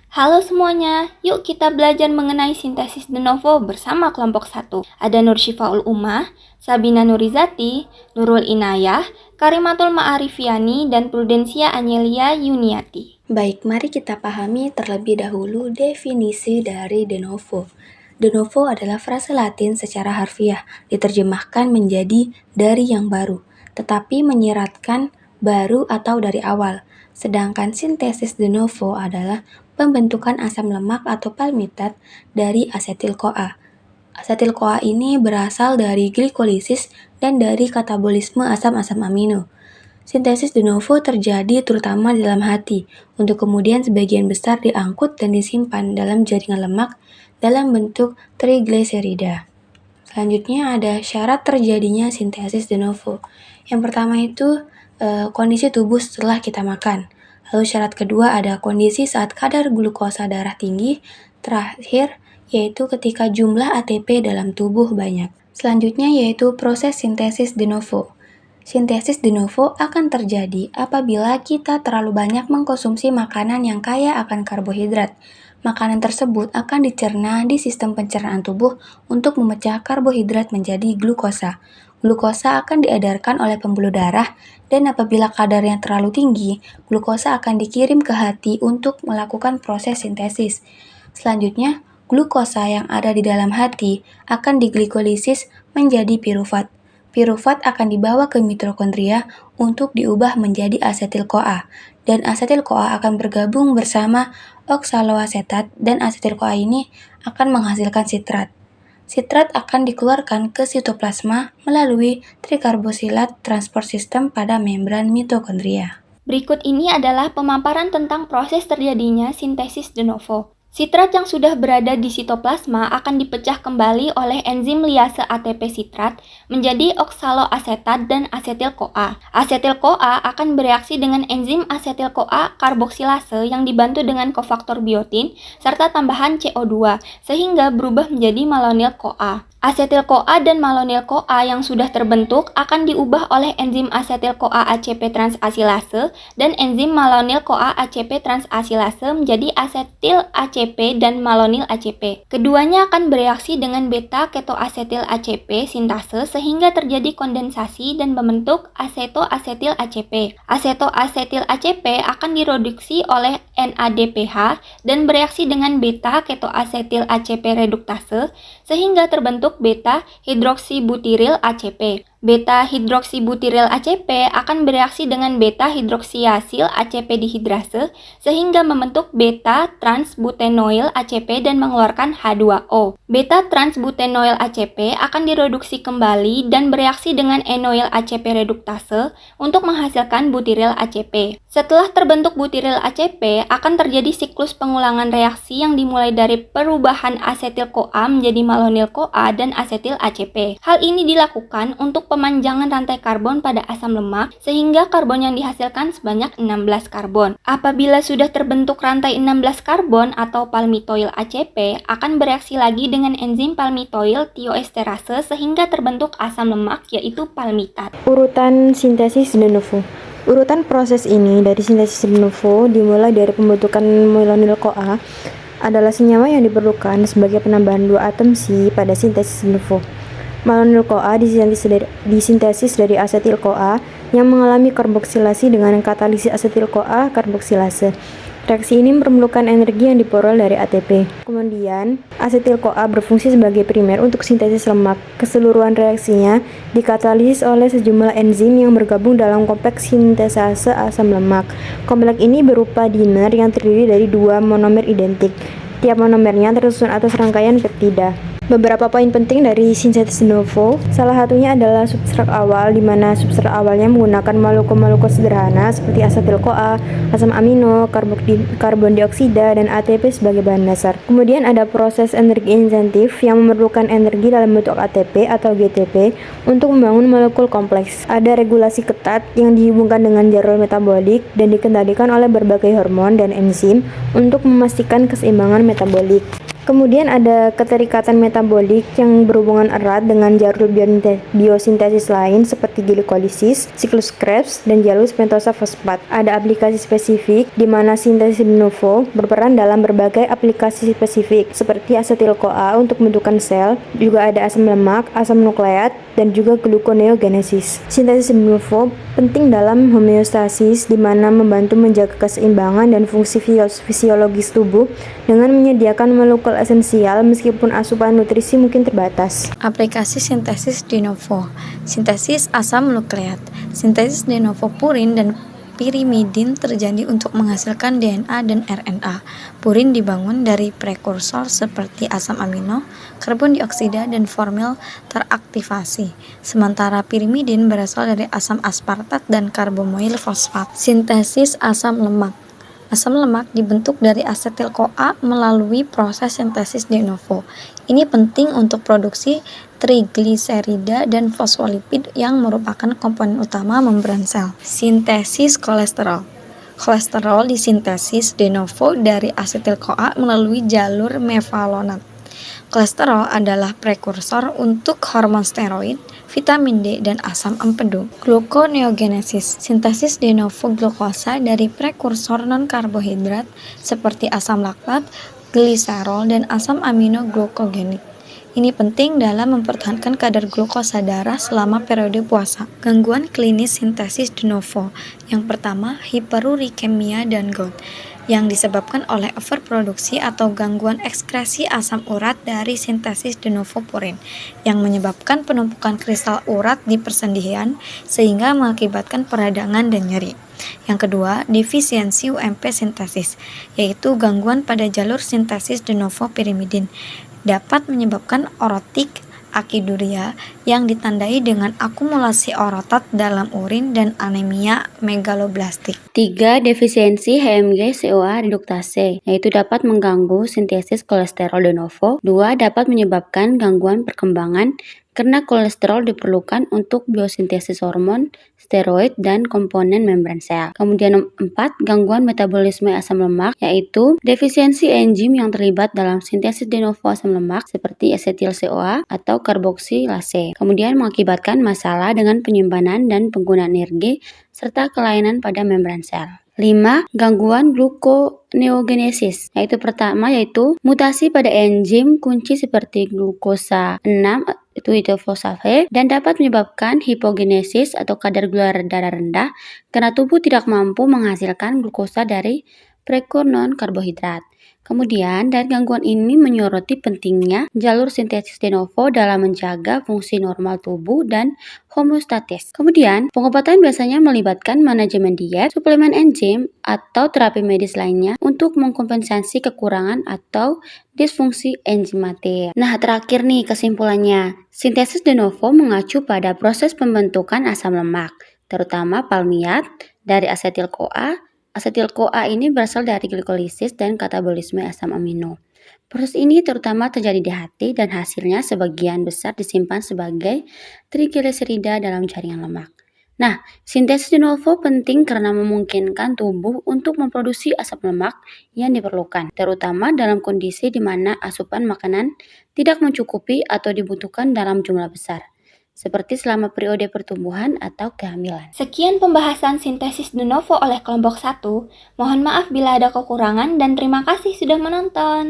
Halo semuanya, yuk kita belajar mengenai sintesis de novo bersama kelompok 1. Ada Nur Syifaul Ummah, Sabina Nurizati, Nurul Inayah, Karimatul Ma'arifiani, dan Prudensia Anyelia Yuniati. Baik, mari kita pahami terlebih dahulu definisi dari de novo. De novo adalah frase Latin secara harfiah, diterjemahkan menjadi dari yang baru, tetapi menyiratkan baru atau dari awal. Sedangkan sintesis de novo adalah pembentukan asam lemak atau palmitat dari asetil-CoA. Asetil-CoA ini berasal dari glikolisis dan dari katabolisme asam-asam amino. Sintesis de novo terjadi terutama di dalam hati, untuk kemudian sebagian besar diangkut dan disimpan dalam jaringan lemak dalam bentuk trigliserida. Selanjutnya ada syarat terjadinya sintesis de novo. Yang pertama itu kondisi tubuh setelah kita makan. Lalu syarat kedua ada kondisi saat kadar glukosa darah tinggi. Terakhir yaitu ketika jumlah ATP dalam tubuh banyak. Selanjutnya yaitu proses sintesis de novo. Sintesis de novo akan terjadi apabila kita terlalu banyak mengkonsumsi makanan yang kaya akan karbohidrat. Makanan tersebut akan dicerna di sistem pencernaan tubuh untuk memecah karbohidrat menjadi glukosa. Glukosa akan diedarkan oleh pembuluh darah, dan apabila kadarnya terlalu tinggi, glukosa akan dikirim ke hati untuk melakukan proses sintesis. Selanjutnya, glukosa yang ada di dalam hati akan diglikolisis menjadi pirufat. Pirufat akan dibawa ke mitokondria untuk diubah menjadi asetil-CoA, dan asetil-CoA akan bergabung bersama oksaloasetat, dan asetil-CoA ini akan menghasilkan sitrat. Sitrat akan dikeluarkan ke sitoplasma melalui trikarbosilat transport system pada membran mitokondria. Berikut ini adalah pemaparan tentang proses terjadinya sintesis de novo. Sitrat yang sudah berada di sitoplasma akan dipecah kembali oleh enzim liase ATP sitrat menjadi oksaloasetat dan asetil-CoA. Asetil-CoA akan bereaksi dengan enzim asetil-CoA karboksilase yang dibantu dengan kofaktor biotin serta tambahan CO2 sehingga berubah menjadi malonil-CoA. Asetil-CoA dan malonil-CoA yang sudah terbentuk akan diubah oleh enzim asetil-CoA ACP transasilase dan enzim malonil-CoA ACP transasilase menjadi asetil ACP dan malonil ACP. Keduanya akan bereaksi dengan beta-ketoasetil ACP sintase sehingga terjadi kondensasi dan membentuk asetoasetil ACP. Asetoasetil ACP akan direduksi oleh NADPH dan bereaksi dengan beta-ketoasetil ACP reduktase sehingga terbentuk beta-hidroksibutiril ACP. Beta-hidroksibutiril ACP akan bereaksi dengan beta-hidroksiasil ACP dihidrase sehingga membentuk beta-transbutenoil ACP dan mengeluarkan H2O. Beta-transbutenoil ACP akan direduksi kembali dan bereaksi dengan enoil ACP reduktase untuk menghasilkan butiril ACP. Setelah terbentuk butiril ACP, akan terjadi siklus pengulangan reaksi yang dimulai dari perubahan asetil-CoA menjadi malonil-CoA dan asetil ACP. Hal ini dilakukan untuk pemanjangan rantai karbon pada asam lemak sehingga karbon yang dihasilkan sebanyak 16 karbon. Apabila sudah terbentuk rantai 16 karbon atau palmitoil ACP, akan bereaksi lagi dengan enzim palmitoil tioesterase sehingga terbentuk asam lemak yaitu palmitat. Urutan sintesis de novo. Urutan proses ini dari sintesis de novo dimulai dari pembentukan malonil-CoA adalah senyawa yang diperlukan sebagai penambahan 2 atom Si pada sintesis de novo. Malonil-CoA disintesis dari asetil-CoA yang mengalami karboksilasi dengan katalisis asetil-CoA karboksilase. Reaksi ini memerlukan energi yang diperoleh dari ATP. Kemudian, asetil-CoA berfungsi sebagai primer untuk sintesis lemak. Keseluruhan reaksinya dikatalisis oleh sejumlah enzim yang bergabung dalam kompleks sintesase asam lemak. Kompleks ini berupa dimer yang terdiri dari 2 monomer identik. Tiap monomernya tersusun atas rangkaian peptida. Beberapa poin penting dari sintesis de novo, salah satunya adalah substrat awal, di mana substrat awalnya menggunakan molekul-molekul sederhana seperti asetil-CoA, asam amino, karbon dioksida, dan ATP sebagai bahan dasar. Kemudian ada proses energi insentif yang memerlukan energi dalam bentuk ATP atau GTP untuk membangun molekul kompleks. Ada regulasi ketat yang dihubungkan dengan jalur metabolik dan dikendalikan oleh berbagai hormon dan enzim untuk memastikan keseimbangan metabolik. Kemudian ada keterikatan metabolik yang berhubungan erat dengan jalur biosintesis lain seperti glikolisis, siklus Krebs, dan jalur pentosa fosfat. Ada aplikasi spesifik di mana sintesis de novo berperan dalam berbagai aplikasi spesifik seperti asetil-CoA untuk pembentukan sel, juga ada asam lemak, asam nukleat, dan juga gluconeogenesis. Sintesis de novo penting dalam homeostasis di mana membantu menjaga keseimbangan dan fungsi fisiologis tubuh dengan menyediakan molekul esensial meskipun asupan nutrisi mungkin terbatas. Aplikasi sintesis de novo. Sintesis asam nukleat. Sintesis de novo purin dan pirimidin terjadi untuk menghasilkan DNA dan RNA. Purin dibangun dari prekursor seperti asam amino, karbon dioksida, dan formil teraktivasi. Sementara pirimidin berasal dari asam aspartat dan karbomoil fosfat. Sintesis asam lemak. Asam lemak dibentuk dari asetil-CoA melalui proses sintesis de novo. Ini penting untuk produksi trigliserida dan fosfolipid yang merupakan komponen utama membran sel. Sintesis kolesterol. Kolesterol disintesis de novo dari asetil-CoA melalui jalur mevalonat. Kolesterol adalah prekursor untuk hormon steroid, vitamin D, dan asam empedu. Gluconeogenesis. Sintesis de novo glukosa dari prekursor non-karbohidrat seperti asam laktat, gliserol, dan asam amino glukogenik. Ini penting dalam mempertahankan kadar glukosa darah selama periode puasa. Gangguan klinis sintesis de novo. Yang pertama, hiperurikemia dan GOUT yang disebabkan oleh overproduksi atau gangguan ekskresi asam urat dari sintesis de novo purin yang menyebabkan penumpukan kristal urat di persendian sehingga mengakibatkan peradangan dan nyeri. Yang kedua, defisiensi UMP sintesis, yaitu gangguan pada jalur sintesis de novo pirimidin, dapat menyebabkan orotik akiduria yang ditandai dengan akumulasi orotat dalam urin dan anemia megaloblastik. 3. Defisiensi HMG-CoA reduktase, yaitu dapat mengganggu sintesis kolesterol de novo. 2. Dapat menyebabkan gangguan perkembangan karena kolesterol diperlukan untuk biosintesis hormon, steroid, dan komponen membran sel. Kemudian 4. Gangguan metabolisme asam lemak, yaitu defisiensi enzim yang terlibat dalam sintesis de novo asam lemak seperti asetil-CoA atau karboksilase. Kemudian mengakibatkan masalah dengan penyimpanan dan penggunaan energi serta kelainan pada membran sel. 5. Gangguan gluconeogenesis, yaitu mutasi pada enzim kunci seperti glukosa 6 idofosfat dan dapat menyebabkan hipogenesis atau kadar gula darah rendah karena tubuh tidak mampu menghasilkan glukosa dari prekur non-karbohidrat. Kemudian, dari gangguan ini menyoroti pentingnya jalur sintesis de novo dalam menjaga fungsi normal tubuh dan homeostatis. Kemudian, pengobatan biasanya melibatkan manajemen diet, suplemen enzim, atau terapi medis lainnya untuk mengkompensasi kekurangan atau disfungsi enzimatik. Nah, terakhir nih kesimpulannya. Sintesis de novo mengacu pada proses pembentukan asam lemak, terutama palmiat dari asetil-CoA. Asetil-CoA ini berasal dari glikolisis dan katabolisme asam amino. Proses ini terutama terjadi di hati dan hasilnya sebagian besar disimpan sebagai trigliserida dalam jaringan lemak. Nah, sintesis de novo penting karena memungkinkan tubuh untuk memproduksi asam lemak yang diperlukan, terutama dalam kondisi di mana asupan makanan tidak mencukupi atau dibutuhkan dalam jumlah besar, seperti selama periode pertumbuhan atau kehamilan. Sekian pembahasan sintesis de novo oleh kelompok 1. Mohon maaf bila ada kekurangan dan terima kasih sudah menonton.